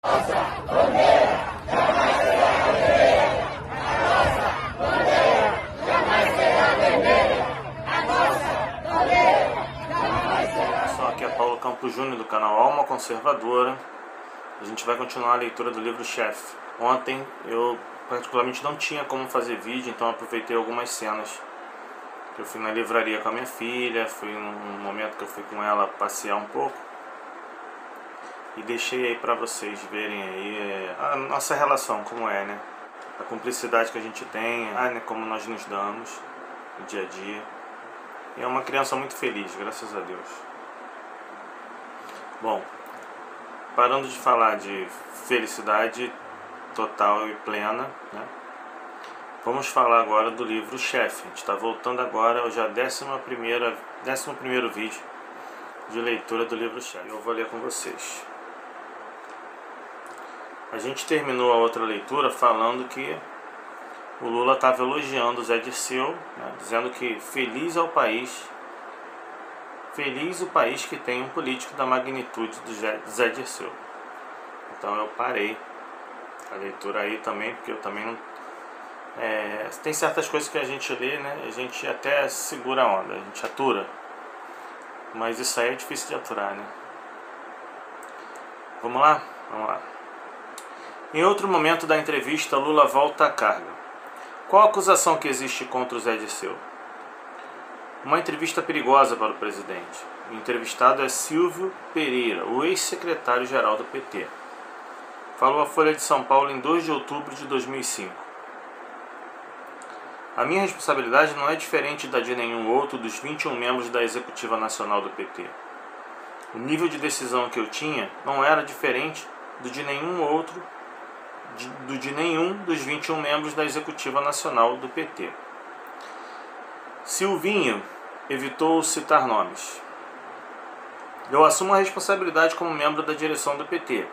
Pessoal, aqui é Paulo Campos Júnior do canal Alma Conservadora. A gente vai continuar a leitura do livro Chefe. Ontem eu particularmente não tinha como fazer vídeo, então aproveitei algumas cenas. Eu fui na livraria com a minha filha, fui num momento que eu fui com ela passear um pouco. E deixei aí pra vocês verem aí a nossa relação, como é, né? A cumplicidade que a gente tem, né? Como nós nos damos no dia a dia. E é uma criança muito feliz, graças a Deus. Bom, parando de falar de felicidade total e plena, né? Vamos falar agora do livro Chefe. A gente está voltando agora ao já 11º vídeo de leitura do livro Chefe. Eu vou ler com vocês. A gente terminou a outra leitura falando que o Lula estava elogiando o Zé Dirceu, né, dizendo que feliz é o país, feliz o país que tem um político da magnitude do Zé Dirceu. Então eu parei a leitura aí também, porque eu também não... tem certas coisas que a gente lê, né, a gente até segura a onda, a gente atura, mas isso aí é difícil de aturar, né? Vamos lá? Vamos lá. Em outro momento da entrevista, Lula volta à carga. Qual a acusação que existe contra o Zé Dirceu? Uma entrevista perigosa para o presidente. O entrevistado é Silvio Pereira, o ex-secretário-geral do PT. Falou à Folha de São Paulo em 2 de outubro de 2005. A minha responsabilidade não é diferente da de nenhum outro dos 21 membros da Executiva Nacional do PT. O nível de decisão que eu tinha não era diferente do de nenhum outro de nenhum dos 21 membros da Executiva Nacional do PT. Silvinho evitou citar nomes. Eu assumo a responsabilidade como membro da direção do PT,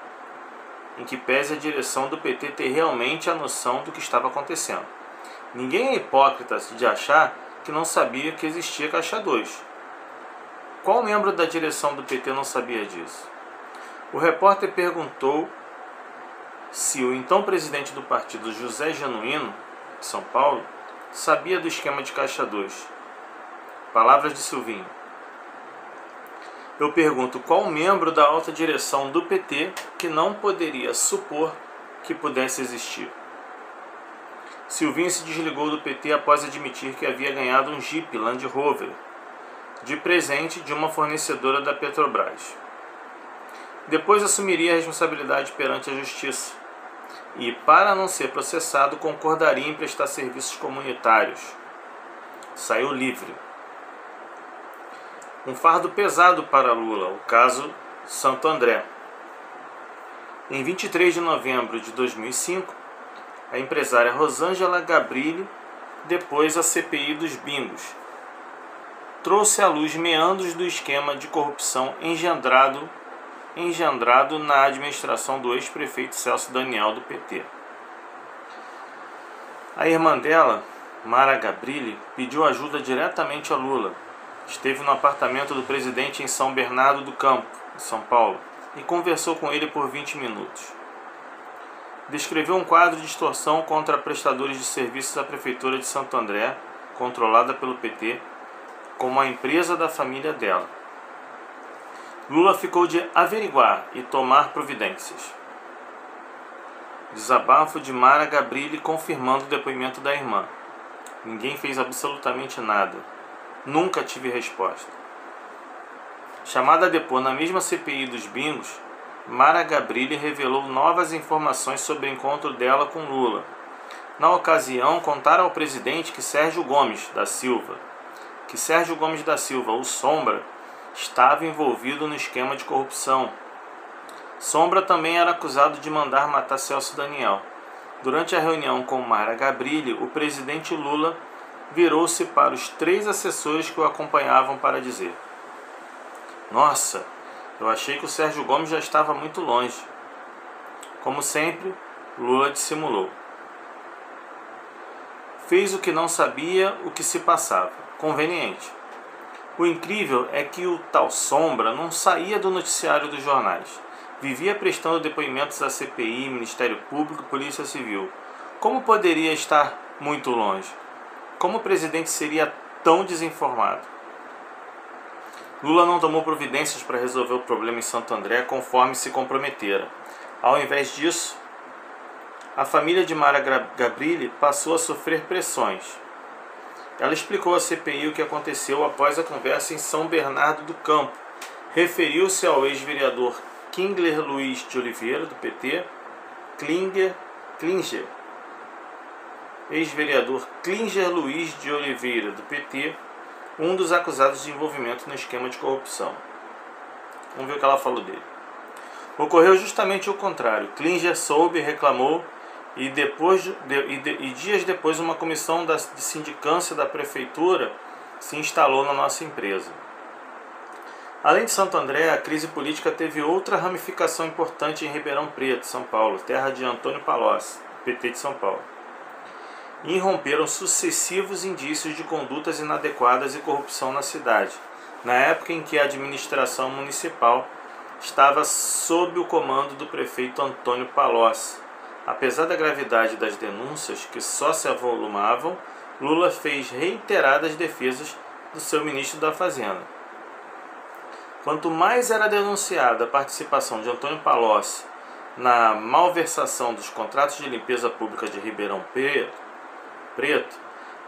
em que pese a direção do PT ter realmente a noção do que estava acontecendo. Ninguém é hipócrita de achar que não sabia que existia Caixa 2. Qual membro da direção do PT não sabia disso? O repórter perguntou se o então presidente do partido, José Genuíno, de São Paulo, sabia do esquema de Caixa 2. Palavras de Silvinho. Eu pergunto qual membro da alta direção do PT que não poderia supor que pudesse existir. Silvinho se desligou do PT após admitir que havia ganhado um Jeep Land Rover de presente de uma fornecedora da Petrobras. Depois assumiria a responsabilidade perante a justiça e, para não ser processado, concordaria em prestar serviços comunitários. Saiu livre. Um fardo pesado para Lula, o caso Santo André. Em 23 de novembro de 2005, a empresária Rosângela Gabrilli depôs a CPI dos bingos. Trouxe à luz meandros do esquema de corrupção engendrado na administração do ex-prefeito Celso Daniel do PT. A irmã dela, Mara Gabrilli, pediu ajuda diretamente a Lula. Esteve no apartamento do presidente em São Bernardo do Campo, em São Paulo, e conversou com ele por 20 minutos. Descreveu um quadro de extorsão contra prestadores de serviços à Prefeitura de Santo André, controlada pelo PT, como a empresa da família dela. Lula ficou de averiguar e tomar providências. Desabafo de Mara Gabrilli confirmando o depoimento da irmã. Ninguém fez absolutamente nada. Nunca tive resposta. Chamada a depor na mesma CPI dos bingos, Mara Gabrilli revelou novas informações sobre o encontro dela com Lula. Na ocasião, contaram ao presidente que Sérgio Gomes da Silva, o Sombra, estava envolvido no esquema de corrupção. Sombra também era acusado de mandar matar Celso Daniel. Durante a reunião com Mara Gabrilli, o presidente Lula virou-se para os 3 assessores que o acompanhavam para dizer: "Nossa, eu achei que o Sérgio Gomes já estava muito longe." Como sempre, Lula dissimulou. Fez o que não sabia o que se passava. Conveniente. O incrível é que o tal Sombra não saía do noticiário dos jornais. vivia prestando depoimentos à CPI, Ministério Público e Polícia Civil. Como poderia estar muito longe? Como o presidente seria tão desinformado? Lula não tomou providências para resolver o problema em Santo André conforme se comprometera. Ao invés disso, a família de Mara Gabrilli passou a sofrer pressões. Ela explicou à CPI o que aconteceu após a conversa em São Bernardo do Campo. Referiu-se ao ex-vereador Klinger Luiz de Oliveira, do PT, ex-vereador Klinger Luiz de Oliveira, do PT, um dos acusados de envolvimento no esquema de corrupção. Vamos ver o que ela falou dele. Ocorreu justamente o contrário. Klinger soube, reclamou e dias depois uma comissão de sindicância da prefeitura se instalou na nossa empresa. Além de Santo André, a crise política teve outra ramificação importante em Ribeirão Preto, São Paulo, terra de Antônio Palocci, PT de São Paulo. E irromperam sucessivos indícios de condutas inadequadas e corrupção na cidade, na época em que a administração municipal estava sob o comando do prefeito Antônio Palocci. Apesar da gravidade das denúncias que só se avolumavam, Lula fez reiteradas defesas do seu ministro da Fazenda. Quanto mais era denunciada a participação de Antônio Palocci na malversação dos contratos de limpeza pública de Ribeirão Preto,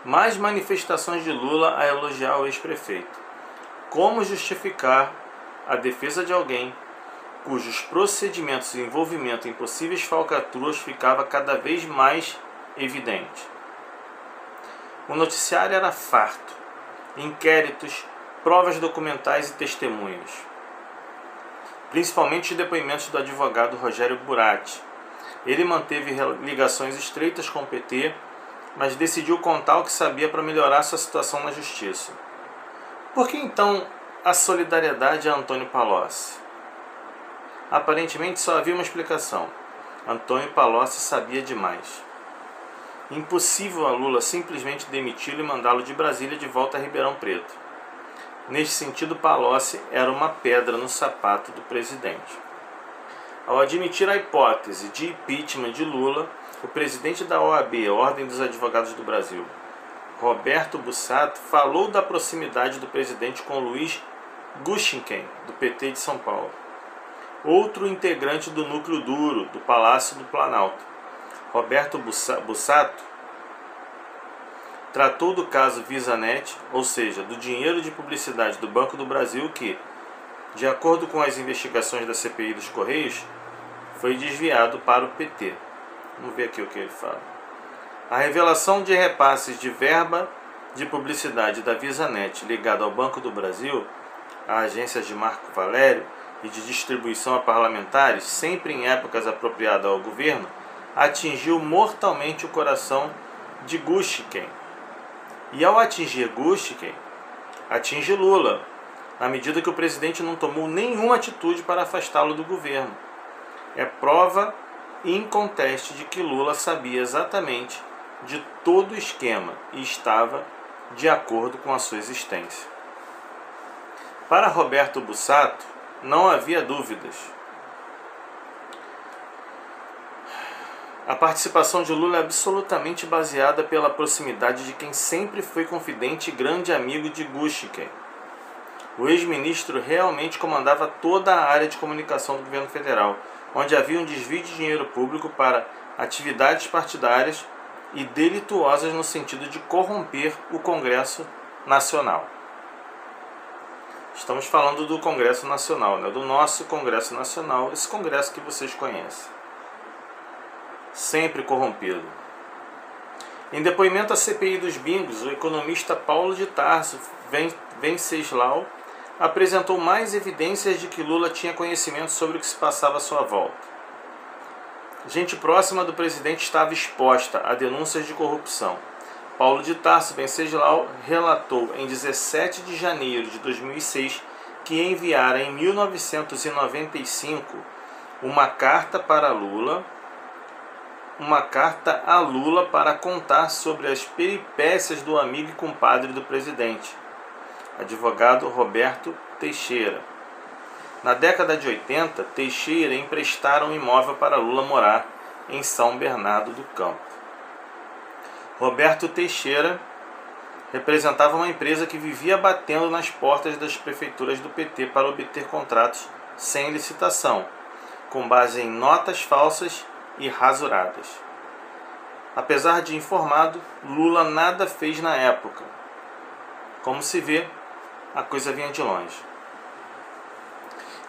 mais manifestações de Lula a elogiar o ex-prefeito. Como justificar a defesa de alguém cujos procedimentos e envolvimento em possíveis falcatruas ficava cada vez mais evidente? O noticiário era farto. Inquéritos, provas documentais e testemunhas. Principalmente os depoimentos do advogado Rogério Buratti. Ele manteve ligações estreitas com o PT, mas decidiu contar o que sabia para melhorar sua situação na justiça. Por que então a solidariedade a Antônio Palocci? Aparentemente só havia uma explicação. Antônio Palocci sabia demais. Impossível a Lula simplesmente demiti-lo e mandá-lo de Brasília de volta a Ribeirão Preto. Neste sentido, Palocci era uma pedra no sapato do presidente. Ao admitir a hipótese de impeachment de Lula, o presidente da OAB, Ordem dos Advogados do Brasil, Roberto Bussato, falou da proximidade do presidente com Luiz Gushinken, do PT de São Paulo, outro integrante do núcleo duro do Palácio do Planalto. Roberto Bussato tratou do caso VisaNet, ou seja, do dinheiro de publicidade do Banco do Brasil que, de acordo com as investigações da CPI dos Correios, foi desviado para o PT. Vamos ver aqui o que ele fala. A revelação de repasses de verba de publicidade da VisaNet ligada ao Banco do Brasil, a agências de Marco Valério e de distribuição a parlamentares, sempre em épocas apropriadas ao governo, atingiu mortalmente o coração de Gushinken. E ao atingir Gushinken, atinge Lula, na medida que o presidente não tomou nenhuma atitude para afastá-lo do governo. É prova inconteste de que Lula sabia exatamente de todo o esquema e estava de acordo com a sua existência. Para Roberto Bussato, não havia dúvidas. A participação de Lula é absolutamente baseada pela proximidade de quem sempre foi confidente e grande amigo de Gushinken. O ex-ministro realmente comandava toda a área de comunicação do governo federal, onde havia um desvio de dinheiro público para atividades partidárias e delituosas no sentido de corromper o Congresso Nacional. Estamos falando do Congresso Nacional, né? Do nosso Congresso Nacional, esse Congresso que vocês conhecem. Sempre corrompido. Em depoimento à CPI dos bingos, o economista Paulo de Tarso Venceslau apresentou mais evidências de que Lula tinha conhecimento sobre o que se passava à sua volta. Gente próxima do presidente estava exposta a denúncias de corrupção. Paulo de Tarso Venceslau relatou em 17 de janeiro de 2006 que enviara em 1995 uma carta a Lula para contar sobre as peripécias do amigo e compadre do presidente, advogado Roberto Teixeira. Na década de 80, Teixeira emprestara um imóvel para Lula morar em São Bernardo do Campo. Roberto Teixeira representava uma empresa que vivia batendo nas portas das prefeituras do PT para obter contratos sem licitação, com base em notas falsas e rasuradas. Apesar de informado, Lula nada fez na época. Como se vê, a coisa vinha de longe.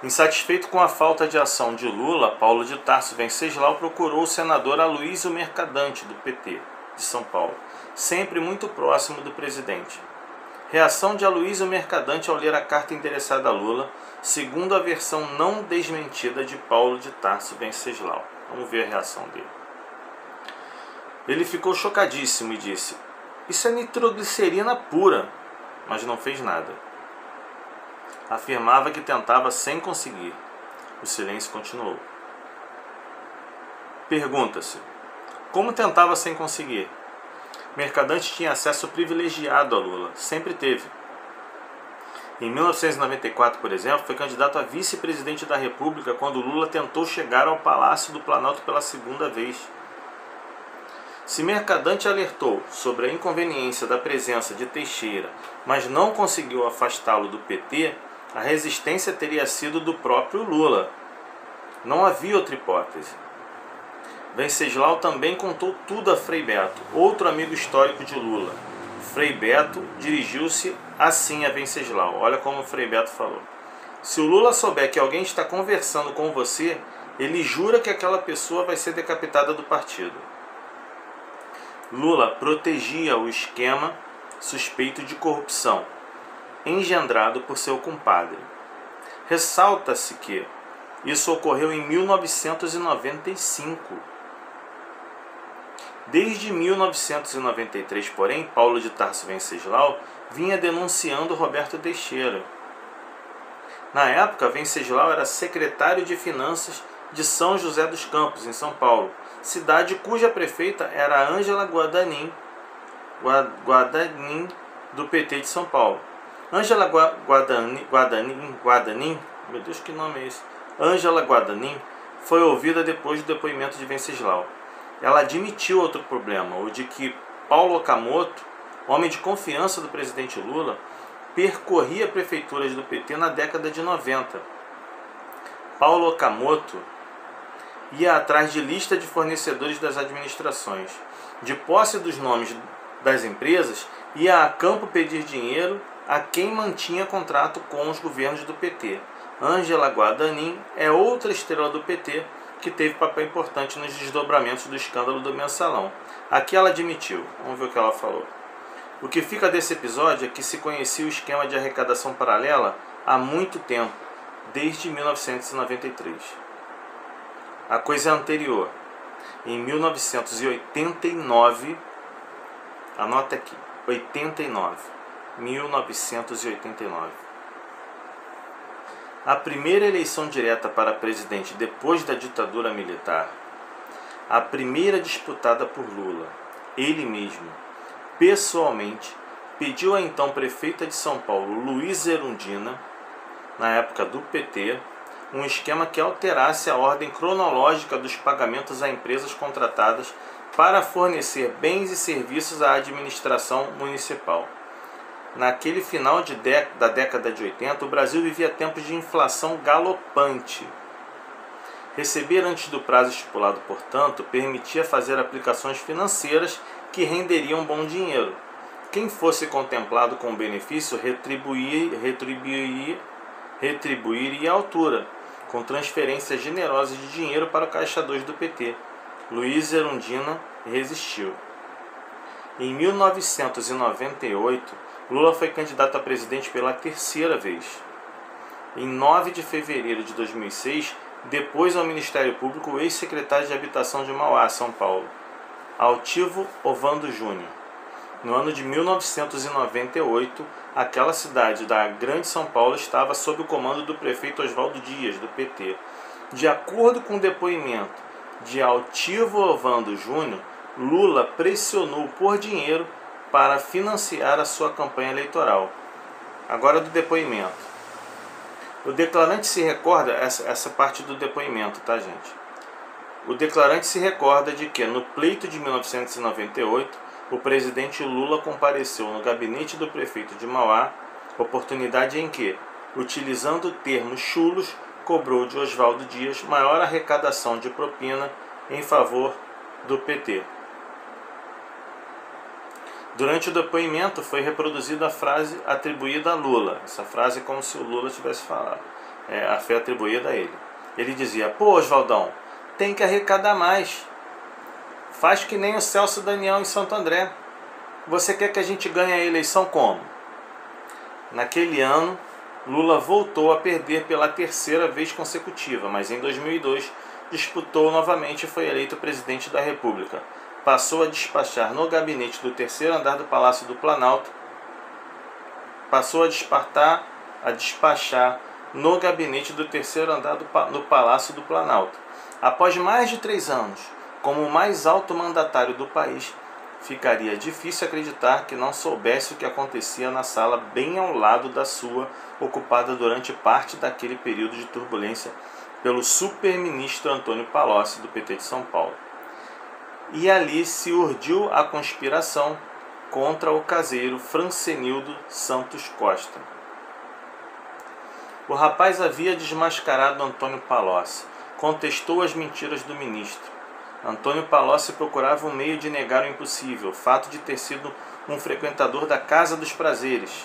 Insatisfeito com a falta de ação de Lula, Paulo de Tarso Venceslau procurou o senador Aloysio Mercadante, do PT de São Paulo, sempre muito próximo do presidente. Reação de Aloysio Mercadante ao ler a carta endereçada a Lula, segundo a versão não desmentida de Paulo de Tarso Venceslau. Vamos ver a reação dele. Ele ficou chocadíssimo e disse: "Isso é nitroglicerina pura", mas não fez nada. Afirmava que tentava sem conseguir. O silêncio continuou. Pergunta-se: como tentava sem conseguir? Mercadante tinha acesso privilegiado a Lula, sempre teve. Em 1994, por exemplo, foi candidato a vice-presidente da República quando Lula tentou chegar ao Palácio do Planalto pela segunda vez. Se Mercadante alertou sobre a inconveniência da presença de Teixeira, mas não conseguiu afastá-lo do PT, a resistência teria sido do próprio Lula. Não havia outra hipótese. Venceslau também contou tudo a Frei Beto, outro amigo histórico de Lula. Frei Beto dirigiu-se assim a Venceslau. Olha como o Frei Beto falou: "Se o Lula souber que alguém está conversando com você, ele jura que aquela pessoa vai ser decapitada do partido." Lula protegia o esquema suspeito de corrupção, engendrado por seu compadre. Ressalta-se que isso ocorreu em 1995. Desde 1993, porém, Paulo de Tarso Venceslau vinha denunciando Roberto Teixeira. Na época, Venceslau era secretário de Finanças de São José dos Campos, em São Paulo, cidade cuja prefeita era Ângela Guadagnino, do PT de São Paulo. Ângela Guadagnino, meu Deus, que nome é esse? Ângela Guadagnino foi ouvida depois do depoimento de Venceslau. Ela admitiu outro problema, o de que Paulo Okamoto, homem de confiança do presidente Lula, percorria prefeituras do PT na década de 90. Paulo Okamoto ia atrás de lista de fornecedores das administrações. De posse dos nomes das empresas, ia a campo pedir dinheiro a quem mantinha contrato com os governos do PT. Ângela Guadagnino é outra estrela do PT que teve papel importante nos desdobramentos do escândalo do Mensalão. Aqui ela admitiu. Vamos ver o que ela falou. O que fica desse episódio é que se conhecia o esquema de arrecadação paralela há muito tempo, desde 1993. A coisa é anterior. Em 1989, anota aqui, 1989. A primeira eleição direta para presidente depois da ditadura militar, a primeira disputada por Lula, ele mesmo, pessoalmente, pediu à então prefeita de São Paulo, Luíza Erundina, na época do PT, um esquema que alterasse a ordem cronológica dos pagamentos a empresas contratadas para fornecer bens e serviços à administração municipal. Naquele final da década de 80, o Brasil vivia tempos de inflação galopante. Receber antes do prazo estipulado, portanto, permitia fazer aplicações financeiras que renderiam bom dinheiro. Quem fosse contemplado com benefício retribuiria à altura, com transferências generosas de dinheiro para o Caixa 2 do PT. Luíza Erundina resistiu. Em 1998, Lula foi candidato a presidente pela terceira vez. Em 9 de fevereiro de 2006, depôs ao Ministério Público o ex-secretário de Habitação de Mauá, São Paulo, Altivo Ovando Júnior. No ano de 1998, aquela cidade da Grande São Paulo estava sob o comando do prefeito Oswaldo Dias, do PT. De acordo com o depoimento de Altivo Ovando Júnior, Lula pressionou por dinheiro para financiar a sua campanha eleitoral. Agora do depoimento. O declarante se recorda, essa parte do depoimento, tá, gente? O declarante se recorda de que, no pleito de 1998, o presidente Lula compareceu no gabinete do prefeito de Mauá, oportunidade em que, utilizando termos chulos, cobrou de Oswaldo Dias maior arrecadação de propina em favor do PT. Durante o depoimento foi reproduzida a frase atribuída a Lula. Essa frase é como se o Lula tivesse falado. A fé atribuída a ele. Ele dizia: pô, Oswaldão, tem que arrecadar mais. Faz que nem o Celso Daniel em Santo André. Você quer que a gente ganhe a eleição como? Naquele ano, Lula voltou a perder pela terceira vez consecutiva, mas em 2002 disputou novamente e foi eleito presidente da República. Passou a despachar no gabinete do terceiro andar do Palácio do Planalto. Passou a despachar no gabinete do terceiro andar do Palácio do Planalto. Após mais de 3 anos, como o mais alto mandatário do país, ficaria difícil acreditar que não soubesse o que acontecia na sala bem ao lado da sua, ocupada durante parte daquele período de turbulência pelo super-ministro Antônio Palocci, do PT de São Paulo. E ali se urdiu a conspiração contra o caseiro Francenildo Santos Costa. O rapaz havia desmascarado Antônio Palocci, contestou as mentiras do ministro. Antônio Palocci procurava um meio de negar o impossível, o fato de ter sido um frequentador da Casa dos Prazeres.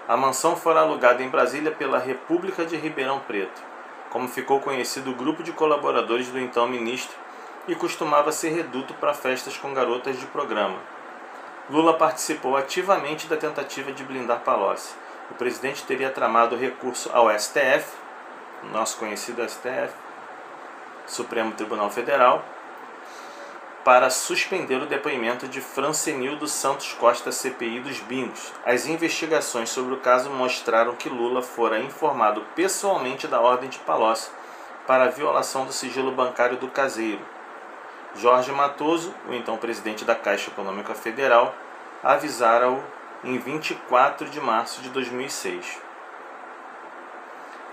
A mansão fora alugada em Brasília pela República de Ribeirão Preto, como ficou conhecido o grupo de colaboradores do então ministro, e costumava ser reduto para festas com garotas de programa. Lula participou ativamente da tentativa de blindar Palocci. O presidente teria tramado recurso ao STF, nosso conhecido STF, Supremo Tribunal Federal, para suspender o depoimento de Francenildo Santos Costa, CPI dos Bingos. As investigações sobre o caso mostraram que Lula fora informado pessoalmente da ordem de Palocci para a violação do sigilo bancário do caseiro. Jorge Matoso, o então presidente da Caixa Econômica Federal, avisara-o em 24 de março de 2006.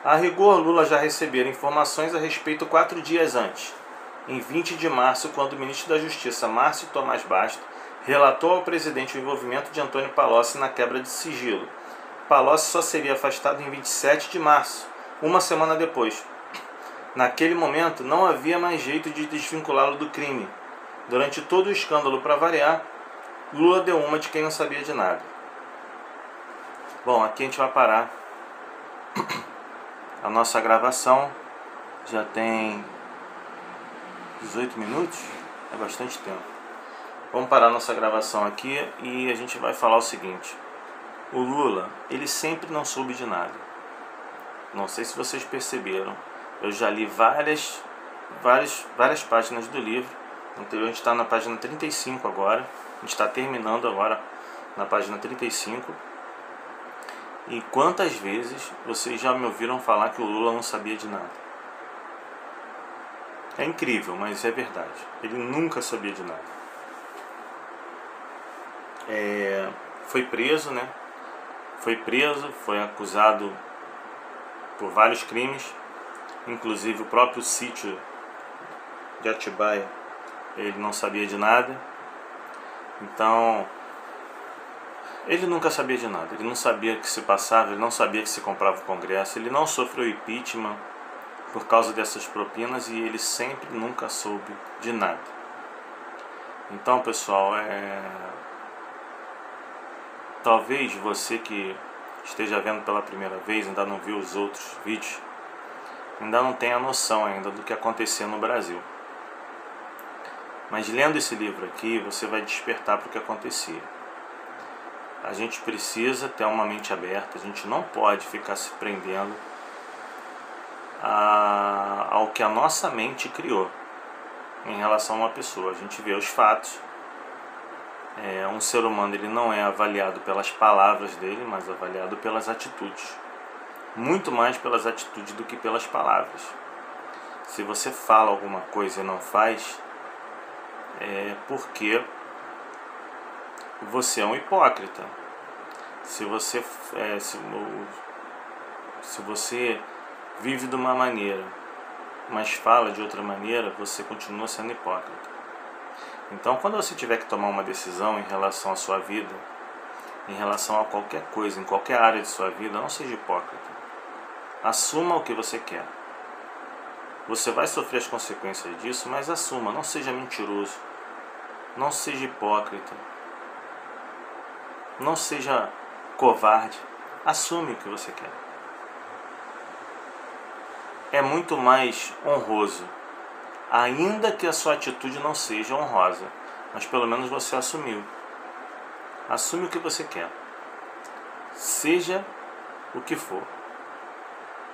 A rigor, Lula já recebera informações a respeito 4 dias antes, em 20 de março, quando o ministro da Justiça, Márcio Tomás Basto, relatou ao presidente o envolvimento de Antônio Palocci na quebra de sigilo. Palocci só seria afastado em 27 de março, uma semana depois. Naquele momento, não havia mais jeito de desvinculá-lo do crime. Durante todo o escândalo, para variar, Lula deu uma de quem não sabia de nada. Bom, aqui a gente vai parar. A nossa gravação já tem 18 minutos, é bastante tempo. Vamos parar a nossa gravação aqui e a gente vai falar o seguinte. O Lula, ele sempre não soube de nada. Não sei se vocês perceberam. Eu já li várias páginas do livro. A gente está na página 35 agora. A gente está terminando agora na página 35. E quantas vezes vocês já me ouviram falar que o Lula não sabia de nada? É incrível, mas é verdade. Ele nunca sabia de nada. Foi preso, né? Foi acusado por vários crimes. Inclusive o próprio sítio de Atibaia, ele não sabia de nada. Então, ele nunca sabia de nada. Ele não sabia o que se passava, ele não sabia que se comprava o Congresso. Ele não sofreu impeachment por causa dessas propinas e ele sempre nunca soube de nada. Então, pessoal, talvez você que esteja vendo pela primeira vez, ainda não viu os outros vídeos, ainda não tenha noção ainda do que acontecia no Brasil. Mas lendo esse livro aqui, você vai despertar para o que acontecia. A gente precisa ter uma mente aberta, a gente não pode ficar se prendendo ao que a nossa mente criou em relação a uma pessoa. A gente vê os fatos. Um ser humano, ele não é avaliado pelas palavras dele, mas avaliado pelas atitudes. Muito mais pelas atitudes do que pelas palavras. Se você fala alguma coisa e não faz, é porque você é um hipócrita. Se Se você vive de uma maneira, mas fala de outra maneira, você continua sendo hipócrita. Então, quando você tiver que tomar uma decisão em relação à sua vida, em relação a qualquer coisa, em qualquer área de sua vida, não seja hipócrita. Assuma o que você quer. Você vai sofrer as consequências disso, mas assuma, não seja mentiroso. Não seja hipócrita. Não seja covarde. Assume o que você quer. É muito mais honroso, ainda que a sua atitude não seja honrosa, mas pelo menos você assumiu. Assume o que você quer. Seja o que for.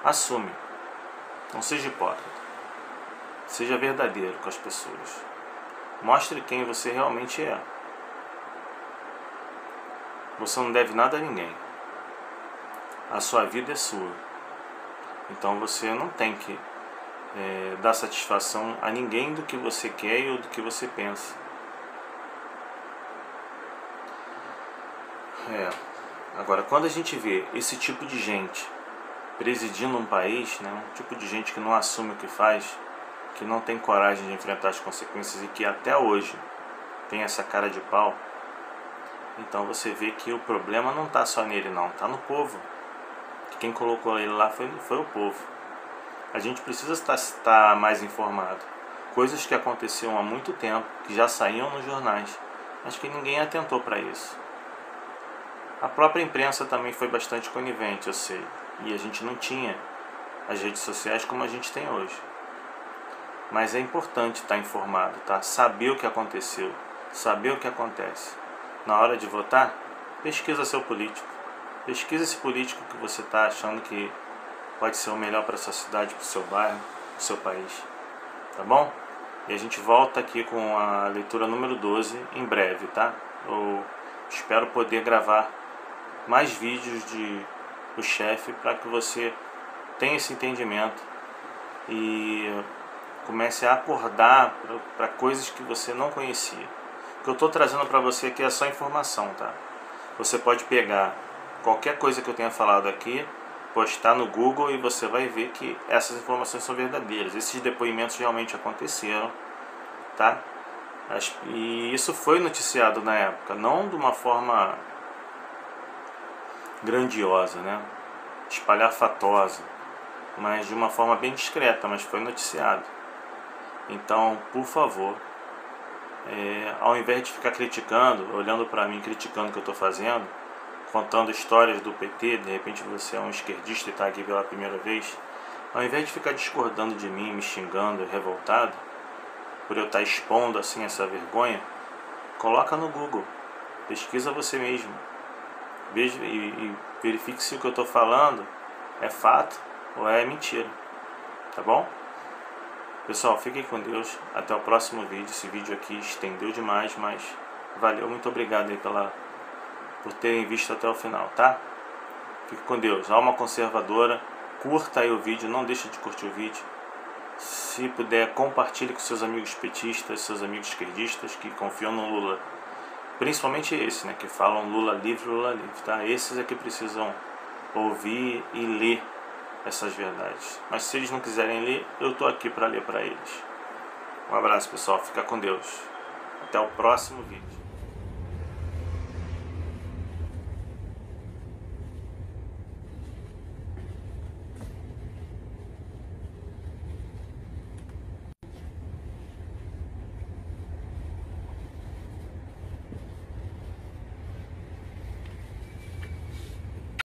Assume. Não seja hipócrita. Seja verdadeiro com as pessoas. Mostre quem você realmente é. Você não deve nada a ninguém. A sua vida é sua. Então você não tem que dar satisfação a ninguém do que você quer ou do que você pensa. Agora, quando a gente vê esse tipo de gente presidindo um país, né, um tipo de gente que não assume o que faz, que não tem coragem de enfrentar as consequências e que até hoje tem essa cara de pau, então você vê que o problema não está só nele não, está no povo. Quem colocou ele lá foi o povo. A gente precisa estar mais informado. Coisas que aconteciam há muito tempo, que já saíam nos jornais, mas que ninguém atentou para isso. A própria imprensa também foi bastante conivente, eu sei. E a gente não tinha as redes sociais como a gente tem hoje. Mas é importante estar informado, tá? Saber o que aconteceu, saber o que acontece. Na hora de votar, pesquisa seu político. Pesquisa esse político que você está achando que pode ser o melhor para a sua cidade, para o seu bairro, para o seu país. Tá bom? E a gente volta aqui com a leitura número 12 em breve, tá? Eu espero poder gravar mais vídeos de O Chefe para que você tenha esse entendimento e comece a acordar para coisas que você não conhecia. O que eu estou trazendo para você aqui é só informação, tá? Você pode pegar qualquer coisa que eu tenha falado aqui, postar no Google e você vai ver que essas informações são verdadeiras. Esses depoimentos realmente aconteceram, tá? E isso foi noticiado na época, não de uma forma grandiosa, né? Espalhafatosa, mas de uma forma bem discreta, mas foi noticiado. Então, por favor, ao invés de ficar criticando, olhando para mim, criticando o que eu estou fazendo, contando histórias do PT, de repente você é um esquerdista e está aqui pela primeira vez, ao invés de ficar discordando de mim, me xingando, revoltado, por eu estar expondo assim essa vergonha, coloca no Google, pesquisa você mesmo, veja e verifique se o que eu estou falando é fato ou é mentira, tá bom? Pessoal, fiquem com Deus, até o próximo vídeo. Esse vídeo aqui estendeu demais, mas valeu, muito obrigado aí por terem visto até o final, tá? Fique com Deus, alma conservadora, curta aí o vídeo, não deixe de curtir o vídeo. Se puder, compartilhe com seus amigos petistas, seus amigos esquerdistas que confiam no Lula. Principalmente esse, né, que falam Lula livre, tá? Esses é que precisam ouvir e ler essas verdades. Mas se eles não quiserem ler, eu tô aqui para ler para eles. Um abraço, pessoal, fica com Deus. Até o próximo vídeo.